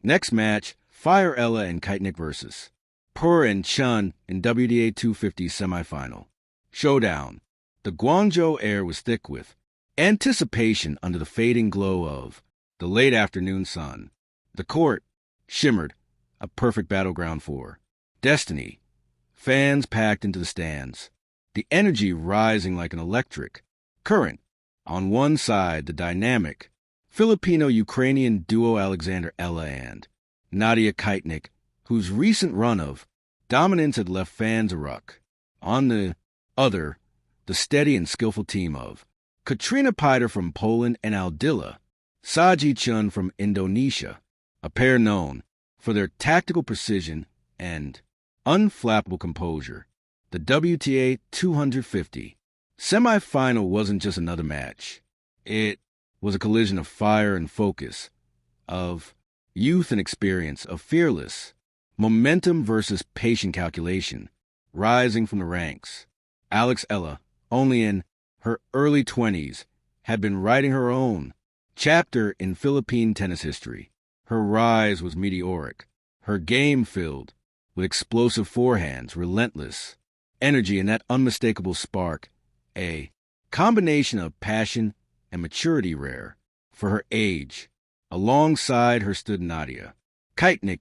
Next match, Fire Eala and Kichenok versus Piter Tjen in WTA 250 semifinal. Showdown. The Guangzhou air was thick with anticipation under the fading glow of the late afternoon sun. The court shimmered, a perfect battleground for destiny. Fans packed into the stands, the energy rising like an electric current. On one side, the dynamic Filipino-Ukrainian duo Alexander Eala and Nadia Kichenok, whose recent run of dominance had left fans aruck. On the other, the steady and skillful team of Katrina Piter from Poland and Eala Kichenok from Indonesia, a pair known for their tactical precision and unflappable composure. The WTA 250 semifinal wasn't just another match. It was a collision of fire and focus, of youth and experience, of fearless momentum versus patient calculation. Rising from the ranks, Eala, only in her early 20s, had been writing her own chapter in Philippine tennis history. Her rise was meteoric, her game filled with explosive forehands, relentless energy, and that unmistakable spark, a combination of passion and maturity rare for her age. Alongside her stood Nadia Kichenok,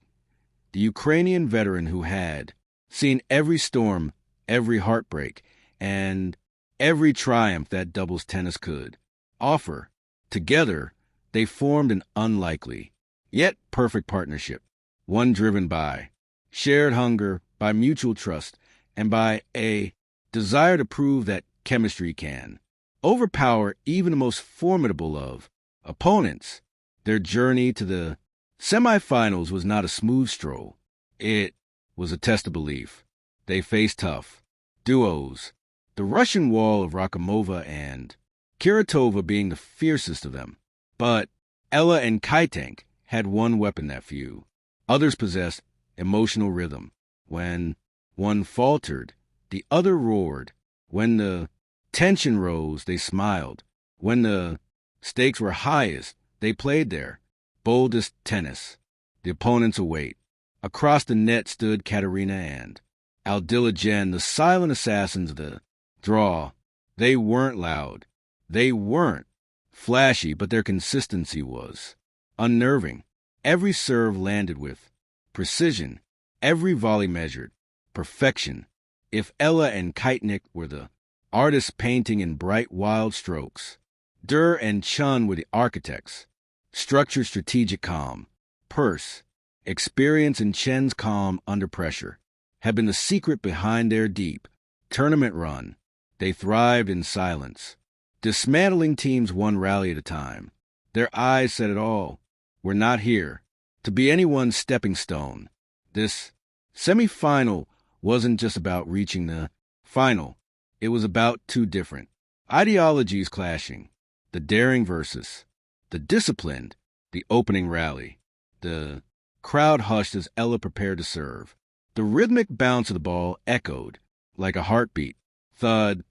the Ukrainian veteran who had seen every storm, every heartbreak, and every triumph that doubles tennis could offer. Together, they formed an unlikely, yet perfect partnership, one driven by shared hunger, by mutual trust, and by a desire to prove that chemistry can overpower even the most formidable of opponents. Their journey to the semifinals was not a smooth stroll. It was a test of belief. They faced tough duos, the Russian wall of Rakhimova and Kiratova being the fiercest of them. But Eala and Kichenok had one weapon that few others possessed: emotional rhythm. When one faltered, the other roared. When the tension rose, they smiled. When the stakes were highest, they played their boldest tennis. The opponents await. Across the net stood Katerina and Eala Kichenok, the silent assassins of the draw. They weren't loud. They weren't flashy, but their consistency was unnerving. Every serve landed with precision. Every volley measured perfection. If Eala and Kichenok were the artists painting in bright, wild strokes, Piter and Tjen were the architects. Structured, strategic, calm. Purse, experience, and Tjen's calm under pressure had been the secret behind their deep tournament run. They thrived in silence, dismantling teams one rally at a time. Their eyes said it all. We're not here to be anyone's stepping stone. This semifinal wasn't just about reaching the final. It was about two different ideologies clashing. The daring versus the disciplined. The opening rally. The crowd hushed as Eala prepared to serve. The rhythmic bounce of the ball echoed like a heartbeat. Thud,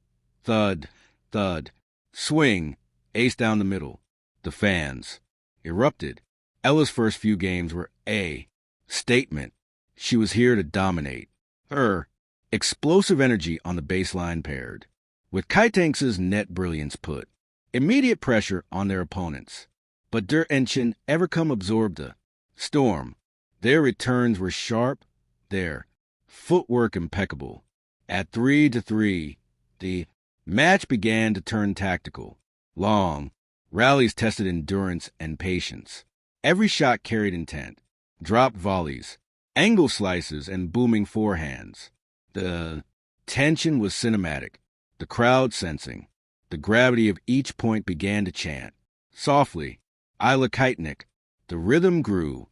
thud, thud. Swing, ace down the middle. The fans erupted. Ella's first few games were a statement. She was here to dominate. Her explosive energy on the baseline paired with Kichenok's net brilliance put immediate pressure on their opponents. But Piter and Tjen Evercome absorbed the storm. Their returns were sharp, their footwork impeccable. At 3-3, the match began to turn tactical. Long rallies tested endurance and patience. Every shot carried intent. Dropped volleys, angle slices, and booming forehands. The tension was cinematic. The crowd sensing the gravity of each point began to chant. Softly, Eala Kichenok, the rhythm grew.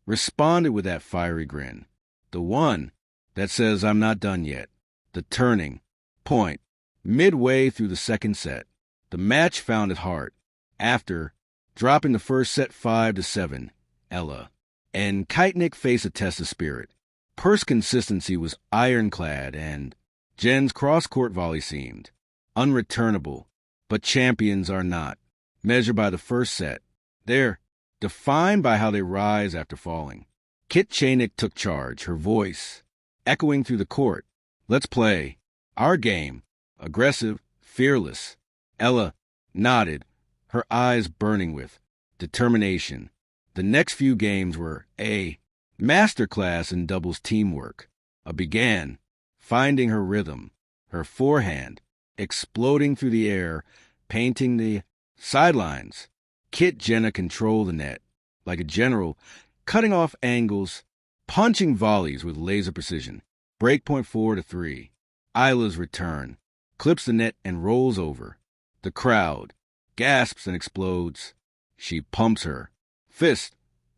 Responded with that fiery grin. The one that says, I'm not done yet. The turning point. Midway through the second set, the match found it hard. After dropping the first set 5-7, Eala and Kichenok faced a test of spirit. Purse consistency was ironclad, and Tjen's cross-court volley seemed unreturnable. But champions are not measured by the first set. They're defined by how they rise after falling. Kichenok took charge, her voice echoing through the court. Let's play. Our game. Aggressive, fearless. Eala nodded, her eyes burning with determination. The next few games were a masterclass in doubles teamwork. Began finding her rhythm, her forehand exploding through the air, painting the sidelines. Kit Jenna controlled the net like a general, cutting off angles, punching volleys with laser precision. Breakpoint 4-3. Eala's return clips the net and rolls over. The crowd gasps and explodes. She pumps her fist,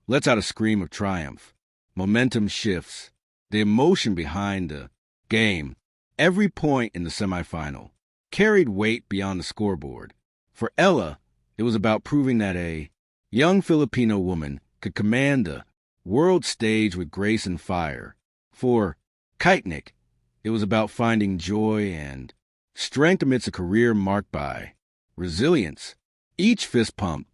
lets out a scream of triumph. Momentum shifts. The emotion behind the game, every point in the semifinal, carried weight beyond the scoreboard. For Eala, it was about proving that a young Filipino woman could command the world stage with grace and fire. For Kichenok, it was about finding joy and strength amidst a career marked by resilience. Each fist pump,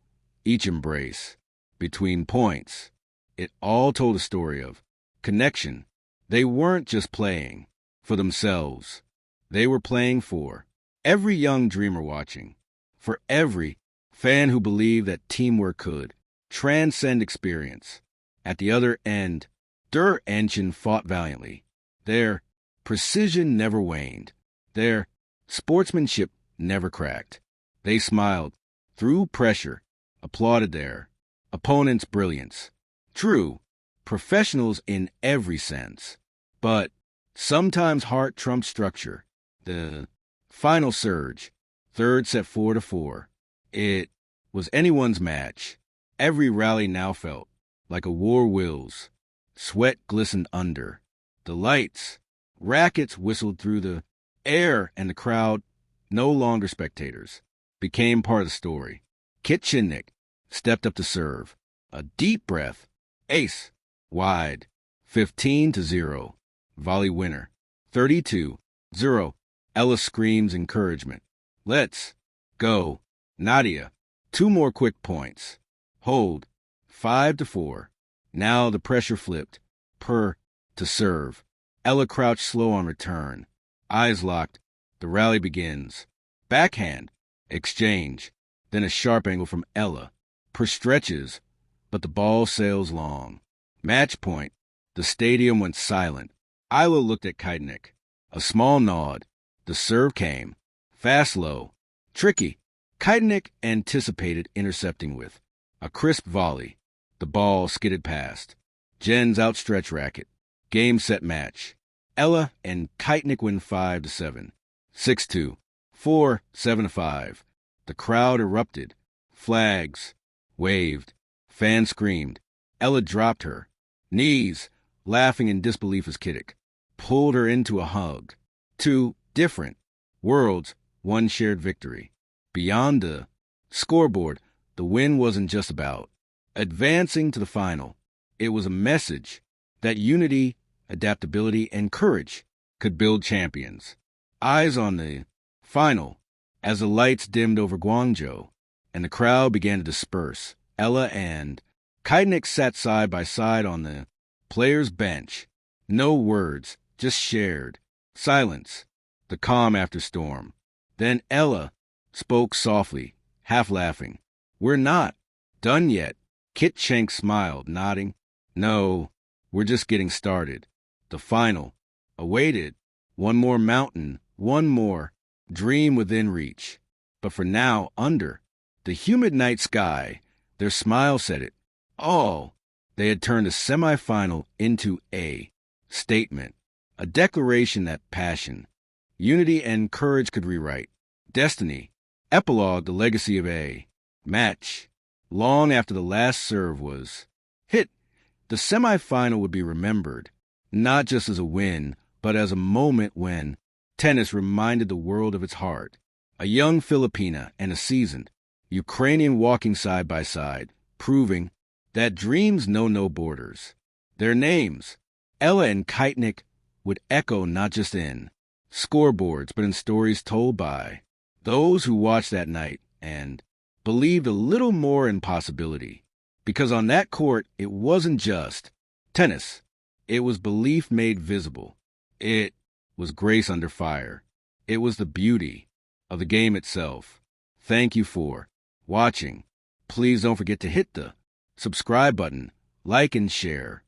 each embrace, between points, it all told a story of connection. They weren't just playing for themselves. They were playing for every young dreamer watching, for every fan who believed that teamwork could transcend experience. At the other end, Der Enchen fought valiantly. Their precision never waned. Their sportsmanship never cracked. They smiled through pressure, applauded their opponent's brilliance. True, professionals in every sense. But sometimes heart trumps structure. The final surge, third set 4-4. It was anyone's match. Every rally now felt like a war wills. Sweat glistened under. The lights, rackets whistled through the air, and the crowd, no longer spectators, became part of the story. Kichenok stepped up to serve. A deep breath. Ace. Wide. 15-0. Volley winner. 32-0. Eala screams encouragement. Let's go. Nadia. 2 more quick points. Hold. 5-4. Now the pressure flipped. To serve. Eala crouched slow on return. Eyes locked. The rally begins. Backhand. Exchange. Then a sharp angle from Eala. Stretches, but the ball sails long. Match point. The stadium went silent. Eala looked at Kichenok. A small nod. The serve came. Fast low. Tricky. Kichenok anticipated intercepting with a crisp volley. The ball skidded past. Jen's outstretched racket. Game, set, match. Eala and Kichenok win 5-7. 6-2. 4, 7-5. The crowd erupted. Flags waved. Fans screamed. Eala dropped her knees, laughing in disbelief as Kichenok pulled her into a hug. 2 different worlds, 1 shared victory. Beyond the scoreboard, the win wasn't just about advancing to the final. It was a message that unity, adaptability, and courage could build champions. Eyes on the final as the lights dimmed over Guangzhou and the crowd began to disperse. Eala and Kichenok sat side by side on the players' bench. No words, just shared silence, the calm after storm. Then Eala spoke softly, half laughing. We're not done yet. Kichenok smiled, nodding. No, we're just getting started. The final awaited. One more mountain, one more dream within reach. But for now, under the humid night sky, their smile said it all. They had turned a semifinal into a statement, a declaration that passion, unity, and courage could rewrite destiny. Epilogue, the legacy of a match. Long after the last serve was hit, the semifinal would be remembered, not just as a win, but as a moment when tennis reminded the world of its heart. A young Filipina and a seasoned Ukrainian walking side by side, proving that dreams know no borders. Their names, Eala and Kichenok, would echo not just in scoreboards, but in stories told by those who watched that night and believed a little more in possibility. Because on that court, it wasn't just tennis. It was belief made visible. It was grace under fire. It was the beauty of the game itself. Thank you for watching. Please don't forget to hit the subscribe button, like and share.